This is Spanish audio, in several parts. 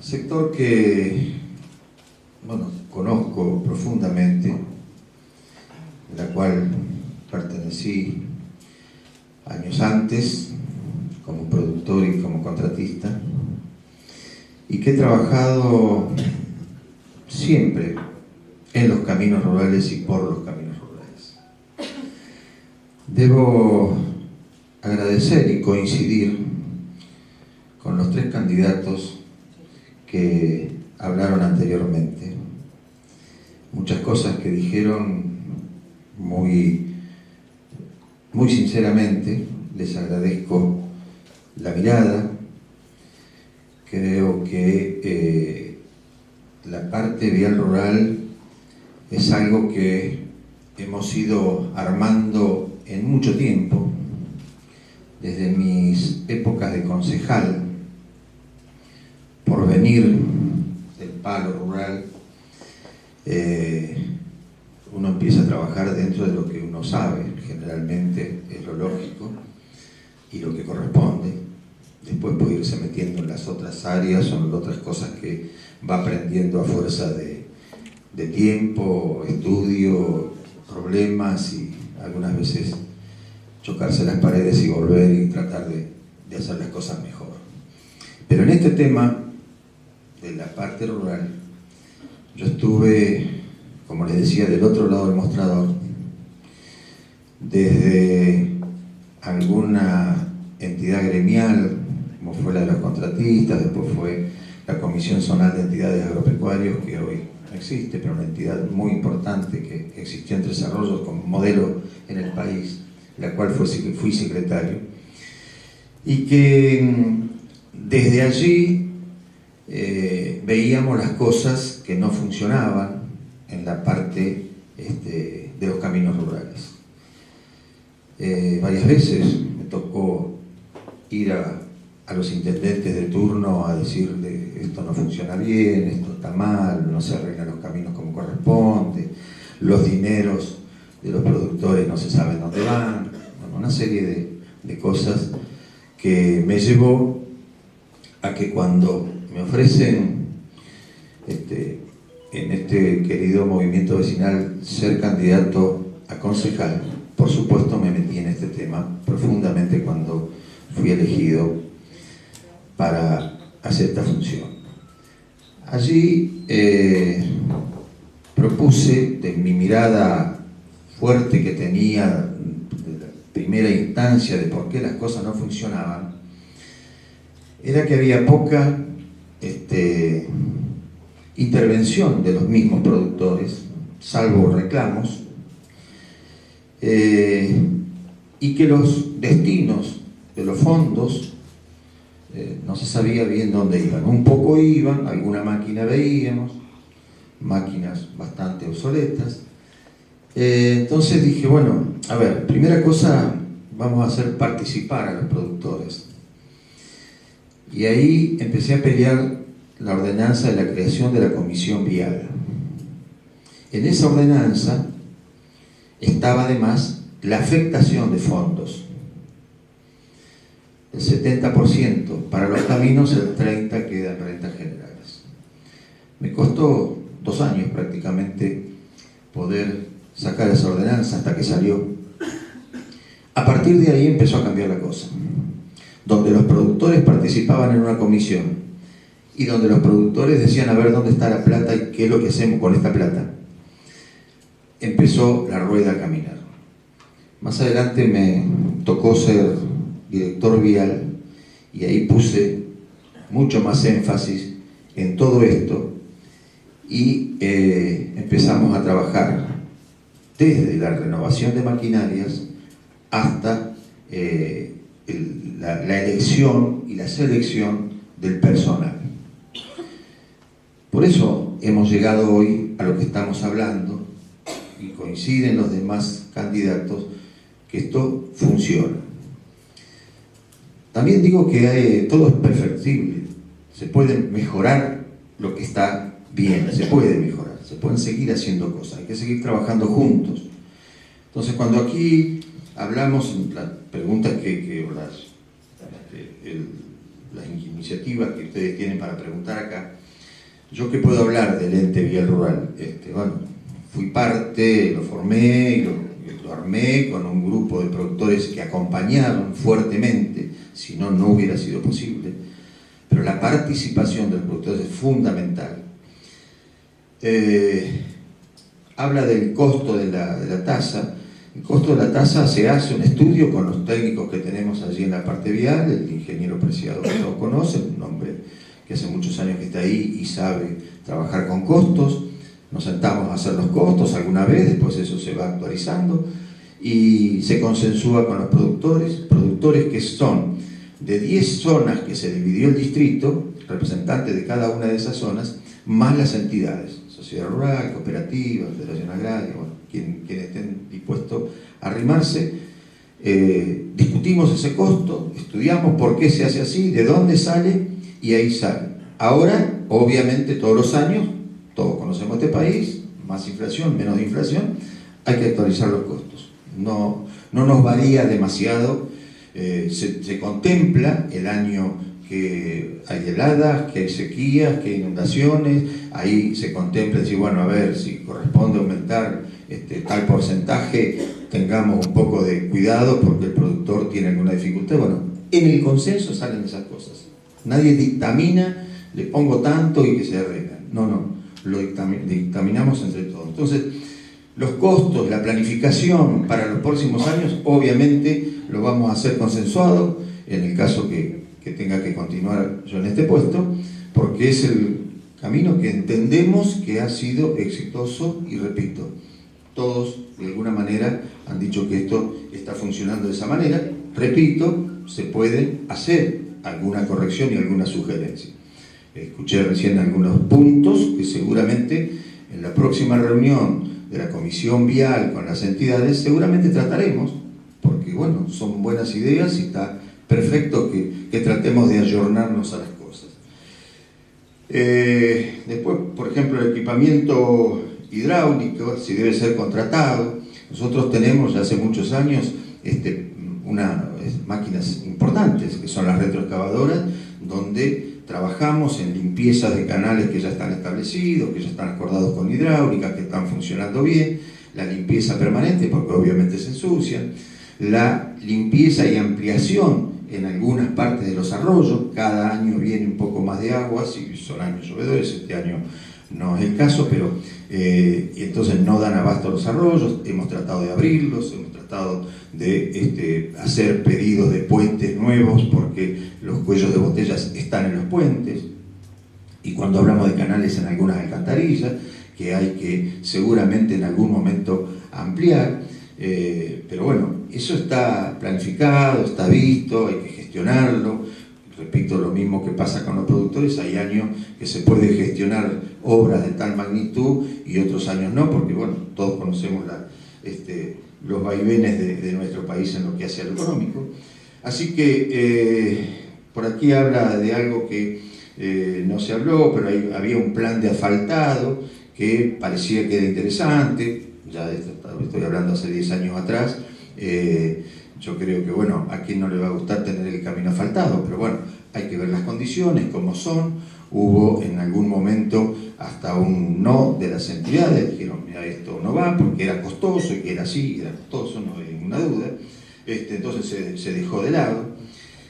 Sector que, bueno, conozco profundamente, la cual pertenecí años antes como productor y como contratista, y que he trabajado siempre en los caminos rurales y por los caminos rurales. Debo agradecer y coincidir con los tres candidatos que hablaron anteriormente. Muchas cosas que dijeron muy sinceramente. Les agradezco la mirada. Creo que la parte vial rural es algo que hemos ido armando en mucho tiempo, desde mis épocas de concejal, por venir del palo rural. Uno empieza a trabajar dentro de lo que uno sabe, generalmente es lo lógico y lo que corresponde. Después puede irse metiendo en las otras áreas o en otras cosas que va aprendiendo a fuerza de tiempo, estudio, problemas y algunas veces chocarse las paredes y volver y tratar de hacer las cosas mejor. Pero en este tema de la parte rural, yo estuve, como les decía, del otro lado del mostrador, desde alguna entidad gremial, como fue la de los contratistas, después fue la Comisión Zonal de Entidades Agropecuarias, que hoy no existe, pero una entidad muy importante que existió en Tres Arroyos como modelo en el país, la cual fui secretario, y que desde allí veíamos las cosas que no funcionaban en la parte de los caminos rurales. Varias veces me tocó ir a los intendentes de turno a decir esto no funciona bien, esto está mal, no se arreglan los caminos como corresponde, los dineros de los productores no se saben dónde van, bueno, una serie de cosas que me llevó a que cuando me ofrecen en este querido movimiento vecinal ser candidato a concejal, por supuesto me metí en este tema profundamente cuando fui elegido para hacer esta función. Allí propuse, de mi mirada fuerte que tenía de la primera instancia de por qué las cosas no funcionaban, era que había poca intervención de los mismos productores, salvo reclamos, y que los destinos de los fondos no se sabía bien dónde iban. Un poco iban, alguna máquina veíamos, máquinas bastante obsoletas. Entonces dije, bueno, a ver, primera cosa, vamos a hacer participar a los productores. Y ahí empecé a pelear la ordenanza de la creación de la comisión vial. En esa ordenanza estaba además la afectación de fondos. El 70% para los caminos, el 30% queda en rentas generales. Me costó 2 años prácticamente poder sacar esa ordenanza hasta que salió. A partir de ahí empezó a cambiar la cosa, donde los productores participaban en una comisión y donde los productores decían a ver dónde está la plata y qué es lo que hacemos con esta plata. Empezó la rueda a caminar. Más adelante me tocó ser director vial y ahí puse mucho más énfasis en todo esto y empezamos a trabajar desde la renovación de maquinarias hasta la elección y la selección del personal. Por eso hemos llegado hoy a lo que estamos hablando y coinciden los demás candidatos que esto funciona. También digo que todo es perfectible, se puede mejorar lo que está bien, se puede mejorar, se pueden seguir haciendo cosas, hay que seguir trabajando juntos. Entonces cuando aquí hablamos, las preguntas las iniciativas que ustedes tienen para preguntar acá, ¿yo qué puedo hablar del ente vial rural? Bueno, fui parte, lo formé y lo armé con un grupo de productores que acompañaron fuertemente, si no, no hubiera sido posible, pero la participación de los productores es fundamental. Habla del costo de la tasa. El costo de la tasa se hace un estudio con los técnicos que tenemos allí en la parte vial, el ingeniero Preciado que todos conocen, un hombre que hace muchos años que está ahí y sabe trabajar con costos. Nos sentamos a hacer los costos alguna vez, después eso se va actualizando y se consensúa con los productores que son de 10 zonas que se dividió el distrito, representantes de cada una de esas zonas, más las entidades, sociedad rural, cooperativa, federación agraria, bueno, quien estén dispuestos a arrimarse. Discutimos ese costo, estudiamos por qué se hace así, de dónde sale, y ahí sale. Ahora, obviamente, todos los años, todos conocemos este país, más inflación, menos inflación, hay que actualizar los costos. No nos varía demasiado, se contempla el año que hay heladas, que hay sequías, que hay inundaciones, ahí se contempla decir, bueno, a ver, si corresponde aumentar tal porcentaje, tengamos un poco de cuidado porque el productor tiene alguna dificultad. Bueno, en el consenso salen esas cosas. Nadie dictamina, le pongo tanto y que se arregla. No, lo dictaminamos entre todos. Entonces, los costos, la planificación para los próximos años, obviamente lo vamos a hacer consensuado, en el caso que tenga que continuar yo en este puesto, porque es el camino que entendemos que ha sido exitoso y repito, todos de alguna manera han dicho que esto está funcionando de esa manera. Repito, se puede hacer alguna corrección y alguna sugerencia. Escuché recién algunos puntos que seguramente en la próxima reunión de la Comisión Vial con las entidades seguramente trataremos, porque bueno, son buenas ideas y está perfecto que tratemos de ayornarnos a las cosas. Después, por ejemplo, el equipamiento hidráulico, si debe ser contratado. Nosotros tenemos ya hace muchos años unas máquinas importantes, que son las retroexcavadoras, donde trabajamos en limpieza de canales que ya están establecidos, que ya están acordados con hidráulica, que están funcionando bien, la limpieza permanente, porque obviamente se ensucian, la limpieza y ampliación en algunas partes de los arroyos. Cada año viene un poco más de agua, si son años llovedores, este año no es el caso, pero y entonces no dan abasto a los arroyos. Hemos tratado de abrirlos, hemos tratado de hacer pedidos de puentes nuevos porque los cuellos de botellas están en los puentes. Y cuando hablamos de canales en algunas alcantarillas, que hay que seguramente en algún momento ampliar, pero bueno, eso está planificado, está visto, hay que gestionarlo. Repito, lo mismo que pasa con los productores, hay años que se puede gestionar obras de tal magnitud y otros años no, porque bueno, todos conocemos los vaivenes de nuestro país en lo que hace a lo económico. Así que por aquí habla de algo que no se habló, pero había un plan de asfaltado que parecía que era interesante. Ya estoy hablando hace 10 años atrás. Yo creo que, bueno, a quien no le va a gustar tener el camino asfaltado, pero bueno, hay que ver las condiciones, cómo son. Hubo en algún momento hasta un no de las entidades, dijeron, mira, esto no va porque era costoso, y que era así, era costoso, no hay ninguna duda. Entonces se dejó de lado.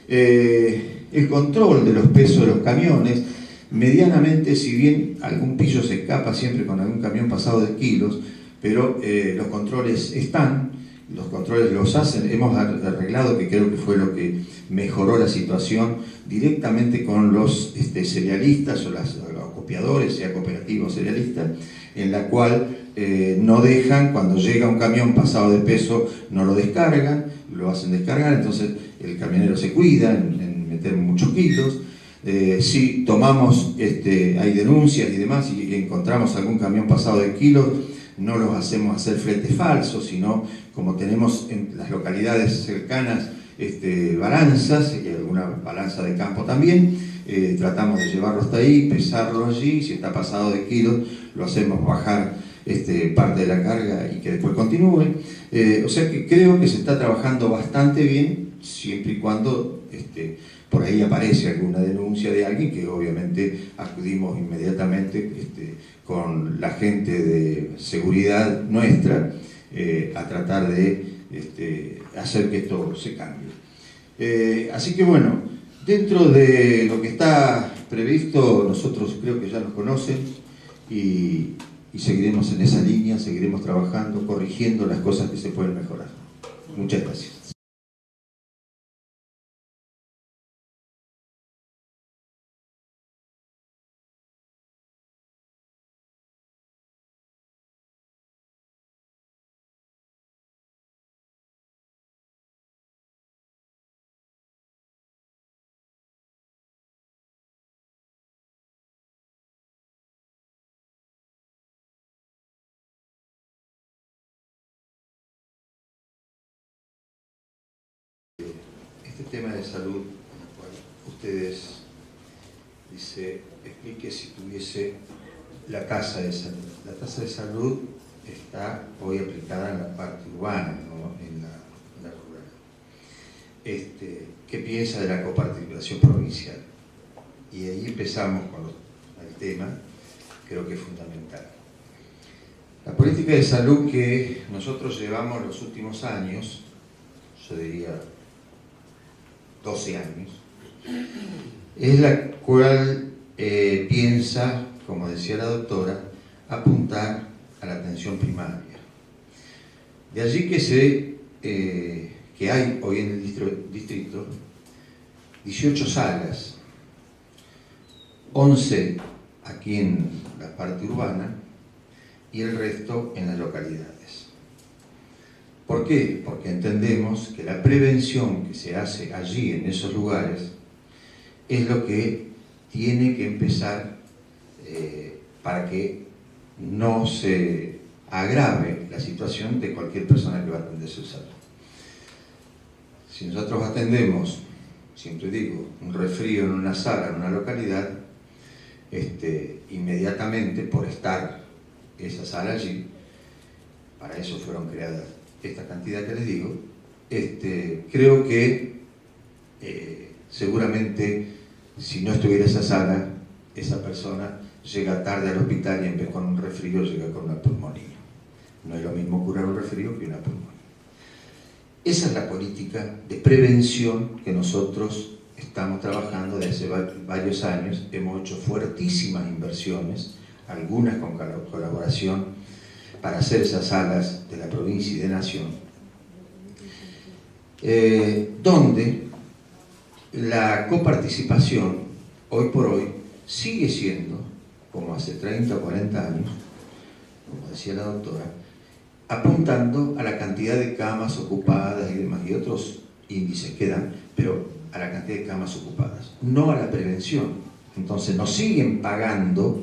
El control de los pesos de los camiones, medianamente, si bien algún pillo se escapa siempre con algún camión pasado de kilos, pero los controles están. Los controles los hacen, hemos arreglado, que creo que fue lo que mejoró la situación, directamente con los cerealistas o los copiadores, sea cooperativo o cerealista, en la cual no dejan, cuando llega un camión pasado de peso, no lo descargan, lo hacen descargar, entonces el camionero se cuida en meter muchos kilos. Si tomamos, hay denuncias y demás, y encontramos algún camión pasado de kilos, no los hacemos hacer fletes falsos, sino como tenemos en las localidades cercanas balanzas y alguna balanza de campo también, tratamos de llevarlo hasta ahí, pesarlo allí, si está pasado de kilos lo hacemos bajar parte de la carga y que después continúe. O sea que creo que se está trabajando bastante bien, siempre y cuando por ahí aparece alguna denuncia de alguien que obviamente acudimos inmediatamente con la gente de seguridad nuestra a tratar de hacer que esto se cambie. Así que bueno, dentro de lo que está previsto, nosotros creo que ya nos conocen y seguiremos en esa línea, seguiremos trabajando, corrigiendo las cosas que se pueden mejorar. Muchas gracias. Este tema de salud, en el cual ustedes dice, explique si tuviese la tasa de salud. La tasa de salud está hoy aplicada en la parte urbana, no en la rural. ¿Qué piensa de la coparticipación provincial? Y ahí empezamos con el tema, creo que es fundamental. La política de salud que nosotros llevamos en los últimos años, yo diría 12 años, es la cual piensa, como decía la doctora, apuntar a la atención primaria. De allí que hay hoy en el distrito 18 salas, 11 aquí en la parte urbana y el resto en las localidades. ¿Por qué? Porque entendemos que la prevención que se hace allí, en esos lugares, es lo que tiene que empezar para que no se agrave la situación de cualquier persona que va a atender su salud. Si nosotros atendemos, siempre digo, un resfrío en una sala, en una localidad, inmediatamente por estar esa sala allí, para eso fueron creadas esta cantidad que les digo, creo que seguramente si no estuviera esa sala, esa persona llega tarde al hospital y en vez con un resfrío llega con una pulmonía. No es lo mismo curar un resfrío que una pulmonía. Esa es la política de prevención que nosotros estamos trabajando desde hace varios años. Hemos hecho fuertísimas inversiones, algunas con colaboración, para hacer esas salas de la provincia y de nación, donde la coparticipación, hoy por hoy, sigue siendo, como hace 30 o 40 años, como decía la doctora, apuntando a la cantidad de camas ocupadas y demás, y otros índices quedan, pero a la cantidad de camas ocupadas, no a la prevención. Entonces nos siguen pagando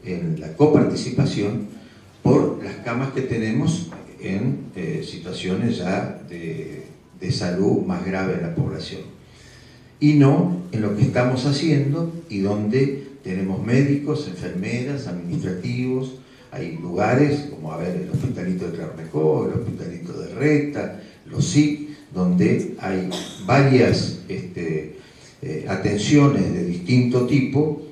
en la coparticipación por las camas que tenemos en situaciones ya de salud más grave en la población. Y no en lo que estamos haciendo y donde tenemos médicos, enfermeras, administrativos, hay lugares como, el Hospitalito de Clarmecó, el Hospitalito de Reta, los SIC, donde hay varias atenciones de distinto tipo,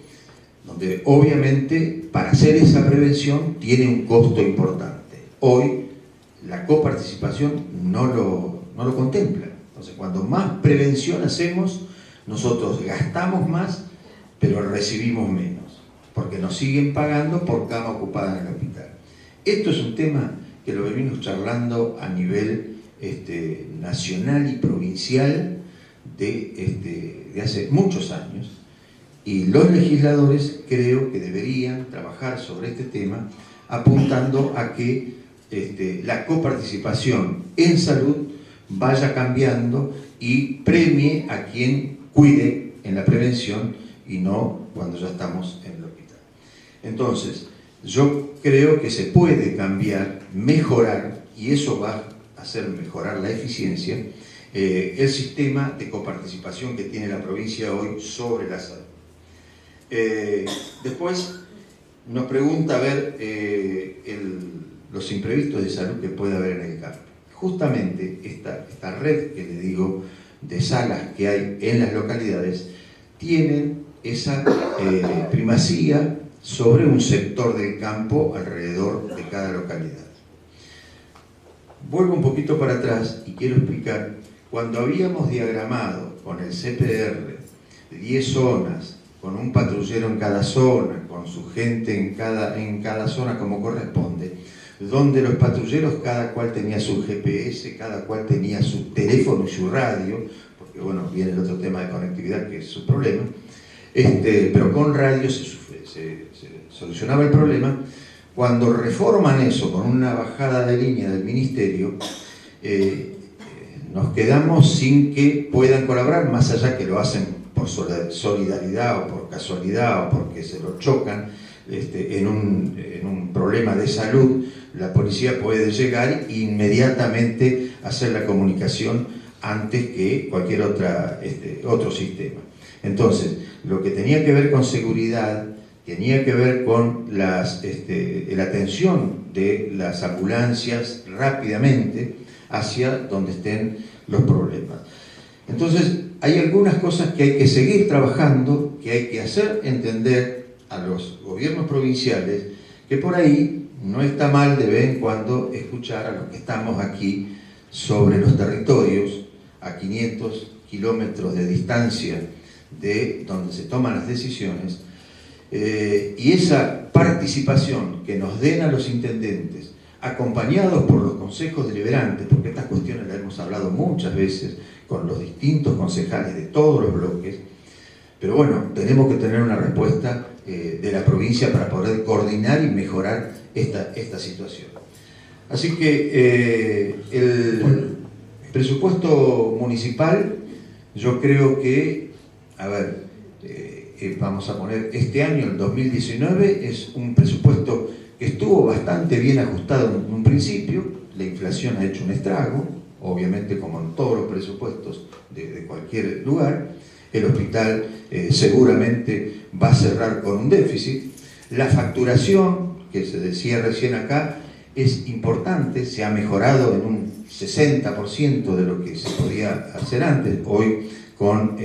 donde obviamente para hacer esa prevención tiene un costo importante. Hoy la coparticipación no lo contempla. Entonces, cuando más prevención hacemos, nosotros gastamos más, pero recibimos menos, porque nos siguen pagando por cama ocupada en el hospital. Esto es un tema que lo venimos charlando a nivel nacional y provincial de hace muchos años, y los legisladores creo que deberían trabajar sobre este tema apuntando a que la coparticipación en salud vaya cambiando y premie a quien cuide en la prevención y no cuando ya estamos en el hospital. Entonces, yo creo que se puede cambiar, mejorar, y eso va a hacer mejorar la eficiencia, el sistema de coparticipación que tiene la provincia hoy sobre la salud. Después nos pregunta a ver los imprevistos de salud que puede haber en el campo. Justamente esta red que le digo de salas que hay en las localidades tienen esa primacía sobre un sector del campo alrededor de cada localidad. Vuelvo un poquito para atrás y quiero explicar, cuando habíamos diagramado con el CPR 10 zonas, con un patrullero en cada zona, con su gente en cada zona como corresponde, donde los patrulleros cada cual tenía su GPS, cada cual tenía su teléfono y su radio, porque bueno, viene el otro tema de conectividad que es su problema, pero con radio se solucionaba el problema. Cuando reforman eso con una bajada de línea del Ministerio, nos quedamos sin que puedan colaborar, más allá que lo hacen por solidaridad o por casualidad o porque se lo chocan en un problema de salud. La policía puede llegar e inmediatamente hacer la comunicación antes que cualquier otro sistema. Entonces, lo que tenía que ver con seguridad tenía que ver con la atención de las ambulancias rápidamente hacia donde estén los problemas. Entonces, hay algunas cosas que hay que seguir trabajando, que hay que hacer entender a los gobiernos provinciales, que por ahí no está mal de vez en cuando escuchar a los que estamos aquí sobre los territorios, a 500 kilómetros de distancia de donde se toman las decisiones, y esa participación que nos den a los intendentes, acompañados por los consejos deliberantes, porque estas cuestiones las hemos hablado muchas veces con los distintos concejales de todos los bloques, pero bueno, tenemos que tener una respuesta de la provincia para poder coordinar y mejorar esta situación. Así que el presupuesto municipal, yo creo que, vamos a poner este año, el 2019, es un presupuesto que estuvo bastante bien ajustado en un principio. La inflación ha hecho un estrago, obviamente como en todos los presupuestos de cualquier lugar. El hospital seguramente va a cerrar con un déficit. La facturación, que se decía recién acá, es importante, se ha mejorado en un 60% de lo que se podía hacer antes. Hoy, con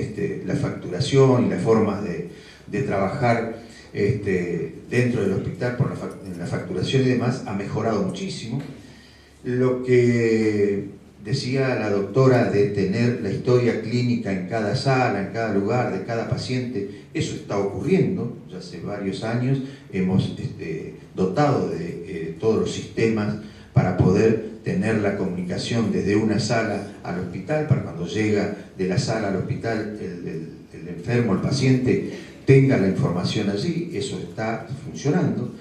la facturación y las formas de trabajar dentro del hospital en la facturación y demás, ha mejorado muchísimo. Lo que decía la doctora de tener la historia clínica en cada sala, en cada lugar, de cada paciente, eso está ocurriendo. Ya hace varios años hemos dotado de todos los sistemas para poder tener la comunicación desde una sala al hospital, para cuando llega de la sala al hospital el enfermo, el paciente, tenga la información allí. Eso está funcionando.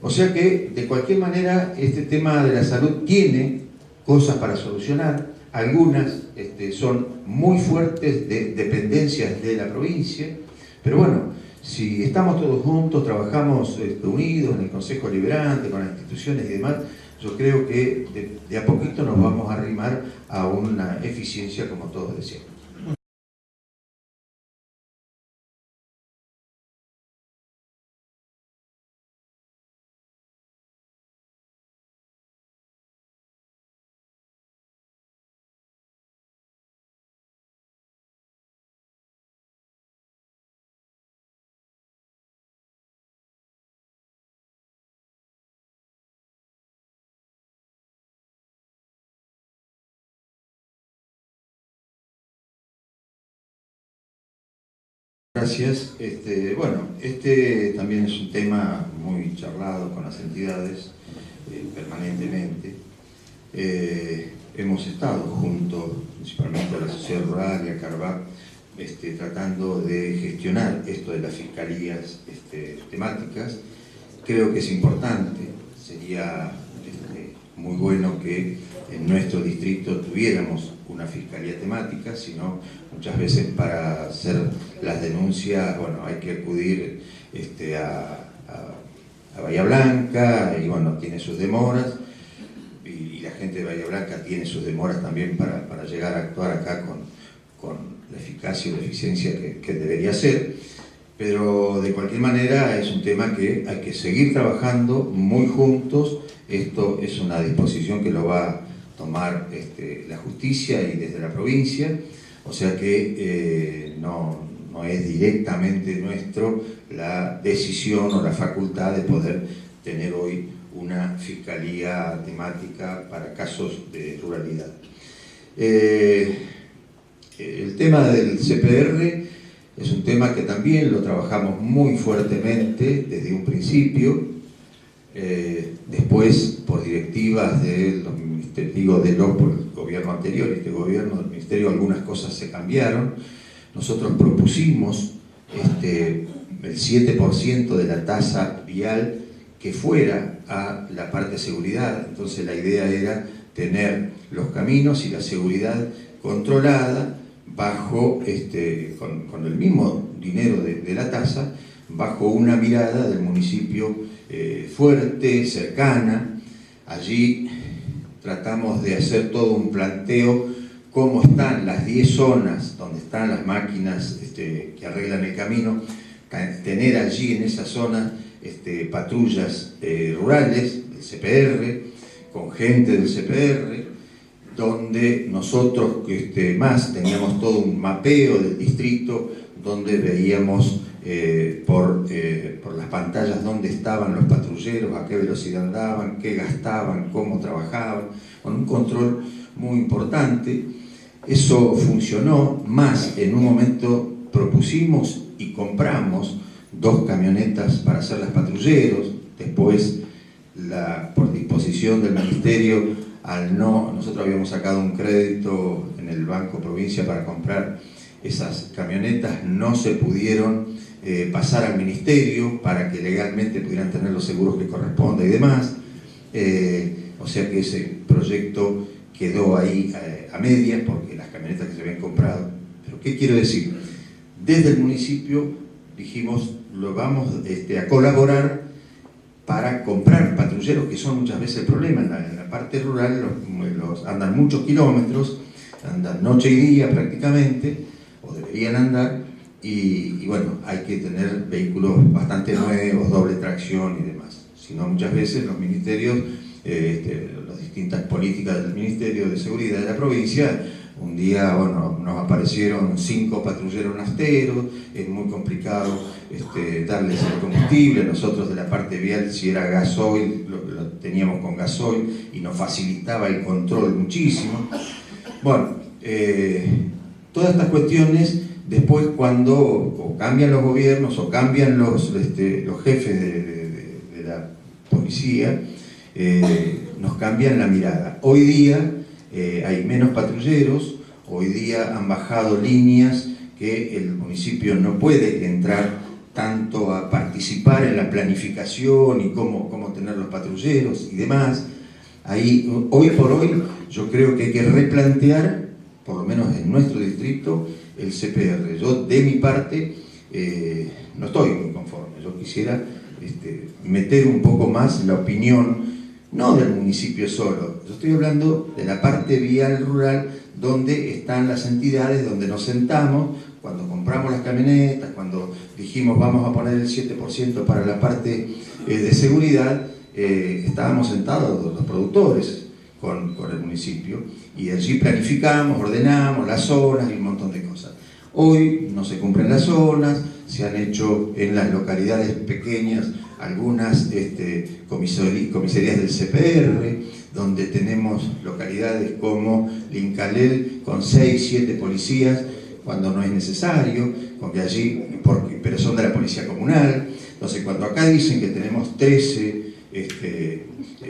O sea que, de cualquier manera, este tema de la salud tiene cosas para solucionar. Algunas son muy fuertes de dependencias de la provincia, pero bueno, si estamos todos juntos, trabajamos unidos en el Consejo Deliberante, con las instituciones y demás, yo creo que de a poquito nos vamos a arrimar a una eficiencia, como todos decíamos. Gracias. Bueno, también es un tema muy charlado con las entidades permanentemente. Hemos estado juntos, principalmente a la Sociedad Rural y a Carvac, tratando de gestionar esto de las fiscalías temáticas. Creo que es importante, sería muy bueno que en nuestro distrito tuviéramos una fiscalía temática, sino muchas veces para hacer las denuncias, bueno, hay que acudir a Bahía Blanca, y bueno, tiene sus demoras, y la gente de Bahía Blanca tiene sus demoras también para llegar a actuar acá con la eficacia y la eficiencia que debería ser. Pero de cualquier manera es un tema que hay que seguir trabajando muy juntos. Esto es una disposición que lo va a tomar la justicia y desde la provincia. O sea que no es directamente nuestro la decisión o la facultad de poder tener hoy una fiscalía temática para casos de ruralidad. El tema del CPR es un tema que también lo trabajamos muy fuertemente desde un principio. Después, por directivas de los ministerios, por el gobierno anterior y este gobierno del ministerio, algunas cosas se cambiaron. Nosotros propusimos el 7% de la tasa vial que fuera a la parte de seguridad. Entonces la idea era tener los caminos y la seguridad controlada bajo, con el mismo dinero de la tasa, bajo una mirada del municipio fuerte, cercana. Allí tratamos de hacer todo un planteo, cómo están las 10 zonas donde están las máquinas que arreglan el camino, tener allí en esas zonas patrullas rurales del CPR, con gente del CPR, donde nosotros más teníamos todo un mapeo del distrito, donde veíamos por las pantallas dónde estaban los patrulleros, a qué velocidad andaban, qué gastaban, cómo trabajaban, con un control muy importante. Eso funcionó, más en un momento propusimos y compramos 2 camionetas para hacerlas patrulleros. Después, por disposición del ministerio, nosotros habíamos sacado un crédito en el Banco Provincia para comprar esas camionetas, no se pudieron pasar al ministerio para que legalmente pudieran tener los seguros que corresponde y demás. O sea que ese proyecto quedó ahí a medias porque las camionetas que se habían comprado. Pero ¿qué quiero decir? Desde el municipio dijimos, lo vamos a colaborar para comprar patrulleros, que son muchas veces el problema. En la parte rural andan muchos kilómetros, andan noche y día prácticamente, o deberían andar, y bueno, hay que tener vehículos bastante nuevos, doble tracción y demás. Si no, muchas veces los ministerios, las distintas políticas del Ministerio de Seguridad de la provincia, un día, bueno, nos aparecieron 5 patrulleros nasteros, es muy complicado darles el combustible. Nosotros de la parte vial, si era gasoil, lo teníamos con gasoil y nos facilitaba el control muchísimo. Bueno, todas estas cuestiones, después cuando o cambian los gobiernos o cambian los jefes de la policía, nos cambian la mirada. Hoy día hay menos patrulleros, hoy día han bajado líneas que el municipio no puede entrar tanto a participar en la planificación y cómo tener los patrulleros y demás. Ahí, hoy por hoy, yo creo que hay que replantear, por lo menos en nuestro distrito, el CPR. Yo, de mi parte, no estoy muy conforme. Yo quisiera meter un poco más la opinión, no del municipio solo. Yo estoy hablando de la parte vial rural, donde están las entidades, donde nos sentamos, cuando compramos las camionetas, cuando dijimos vamos a poner el 7% para la parte de seguridad, estábamos sentados los productores con el municipio, y allí planificamos, ordenamos las zonas y un montón de cosas. Hoy no se cumplen las zonas, se han hecho en las localidades pequeñas algunas comisarías del CPR, donde tenemos localidades como Lincalel con 6, 7 policías, cuando no es necesario, porque allí, pero son de la policía comunal. Entonces, cuando acá dicen que tenemos 13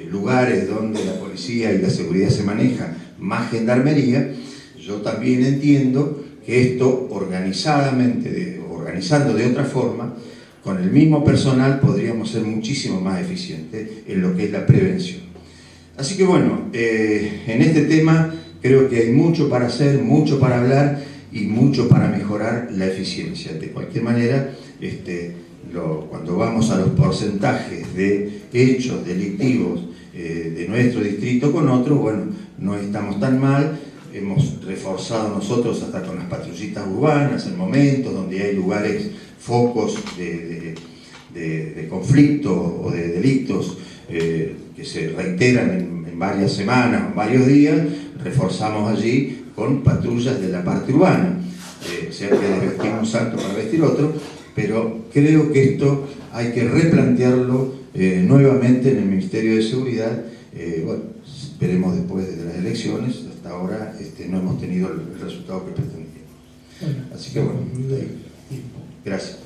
lugares donde la policía y la seguridad se maneja, más gendarmería, yo también entiendo que esto organizando de otra forma, con el mismo personal podríamos ser muchísimo más eficientes en lo que es la prevención. Así que bueno, en este tema creo que hay mucho para hacer, mucho para hablar y mucho para mejorar la eficiencia. De cualquier manera, cuando vamos a los porcentajes de hechos delictivos de nuestro distrito con otros, bueno, no estamos tan mal. Hemos reforzado nosotros hasta con las patrullitas urbanas en momentos donde hay lugares, focos de conflicto o de delitos que se reiteran en varias semanas o varios días. Reforzamos allí con patrullas de la parte urbana. O sea que desvestimos un santo para vestir otro, pero creo que esto hay que replantearlo nuevamente en el Ministerio de Seguridad. Bueno, veremos después de las elecciones. Hasta ahora no hemos tenido el resultado que pretendíamos. Así que bueno, gracias.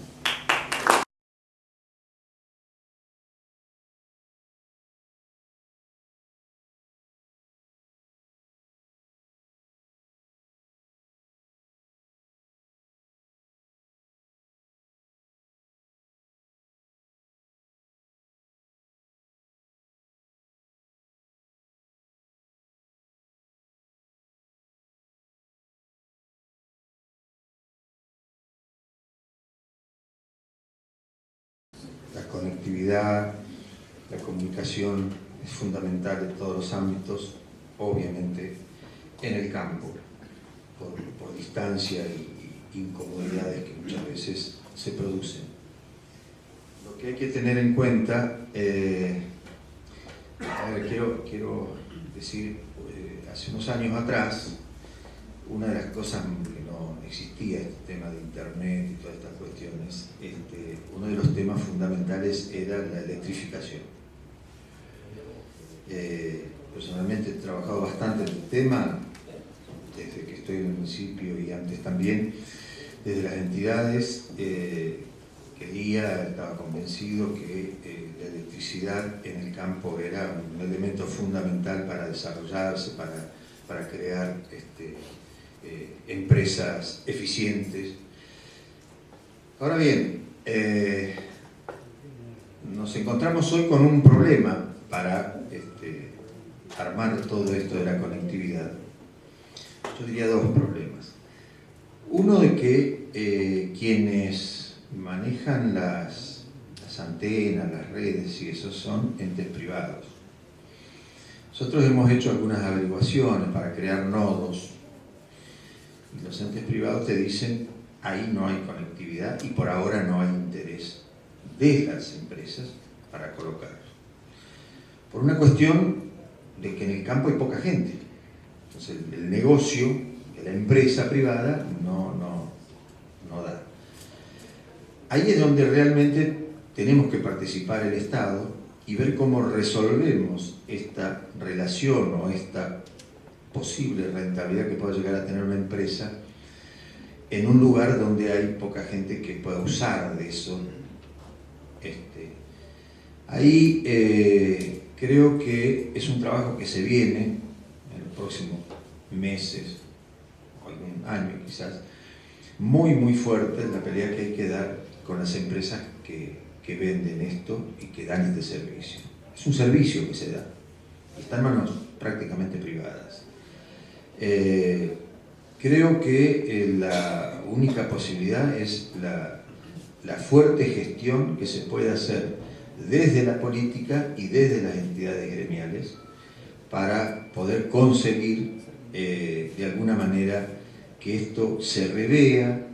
La conectividad, la comunicación es fundamental en todos los ámbitos, obviamente en el campo, por distancia y incomodidades que muchas veces se producen. Lo que hay que tener en cuenta, quiero decir, hace unos años atrás, una de las cosas que no existía, este tema de internet y todas estas cuestiones, uno de los temas fundamentales era la electrificación. Personalmente he trabajado bastante en el tema, desde que estoy en el municipio y antes también, desde las entidades. Estaba convencido que la electricidad en el campo era un elemento fundamental para desarrollarse, para crear empresas eficientes. Ahora bien, nos encontramos hoy con un problema para armar todo esto de la conectividad. Yo diría dos problemas. Uno de que quienes manejan las antenas, las redes y eso son entes privados. Nosotros hemos hecho algunas averiguaciones para crear nodos y los entes privados te dicen ahí no hay conectividad y por ahora no hay interés de las empresas para colocarlo. Por una cuestión de que en el campo hay poca gente. Entonces el negocio de la empresa privada no da. Ahí es donde realmente tenemos que participar el Estado y ver cómo resolvemos esta relación o esta posible rentabilidad que pueda llegar a tener una empresa en un lugar donde hay poca gente que pueda usar de eso. Ahí creo que es un trabajo que se viene en los próximos meses, o algún año quizás, muy fuerte en la pelea que hay que dar con las empresas que venden esto y que dan este servicio. Es un servicio que se da, está en manos prácticamente privadas. Creo que la única posibilidad es la fuerte gestión que se puede hacer desde la política y desde las entidades gremiales para poder conseguir de alguna manera que esto se revea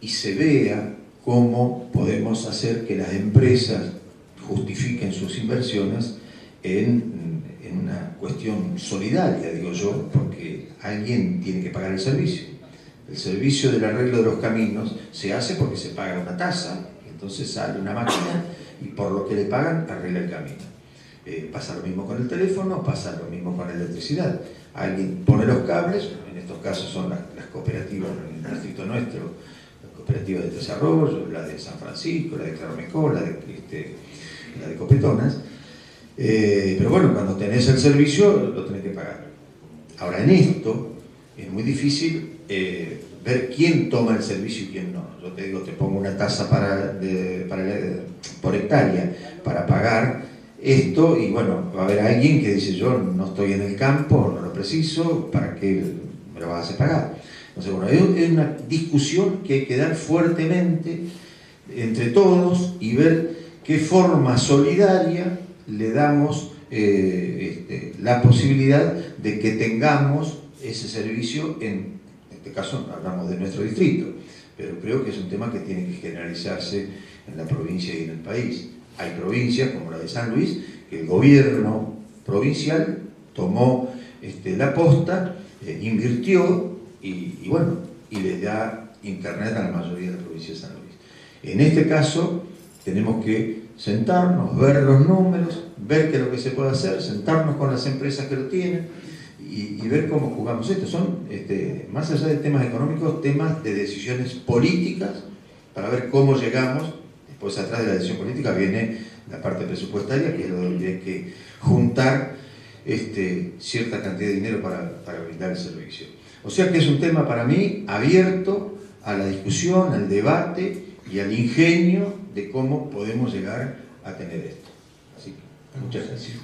y se vea cómo podemos hacer que las empresas justifiquen sus inversiones en una cuestión solidaria, digo yo, porque alguien tiene que pagar el servicio. El servicio del arreglo de los caminos se hace porque se paga una tasa, entonces sale una máquina y por lo que le pagan arregla el camino. Pasa lo mismo con el teléfono, pasa lo mismo con la electricidad. Alguien pone los cables, en estos casos son las cooperativas, en el distrito nuestro, la cooperativa de Desarrollo, la de San Francisco, la de Claromecó, la de Copetonas. Pero bueno, cuando tenés el servicio lo tenés que pagar. Ahora en esto es muy difícil ver quién toma el servicio y quién no. Yo te digo, te pongo una tasa por hectárea para pagar esto y bueno, va a haber alguien que dice yo no estoy en el campo, no lo preciso, ¿para qué me lo vas a hacer pagar? Entonces bueno, es una discusión que hay que dar fuertemente entre todos y ver qué forma solidaria le damos la posibilidad de que tengamos ese servicio en este caso hablamos de nuestro distrito, pero creo que es un tema que tiene que generalizarse en la provincia y en el país. Hay provincias como la de San Luis, que el gobierno provincial tomó la posta, invirtió y bueno, y les da internet a la mayoría de la provincia de San Luis. En este caso, tenemos que sentarnos, ver los números, ver qué es lo que se puede hacer, sentarnos con las empresas que lo tienen y ver cómo jugamos esto. Son, más allá de temas económicos, temas de decisiones políticas para ver cómo llegamos. Después, atrás de la decisión política viene la parte presupuestaria, que es donde hay que juntar cierta cantidad de dinero para brindar el servicio. O sea que es un tema para mí abierto a la discusión, al debate y al ingenio de cómo podemos llegar a tener esto. Así que, muchas gracias.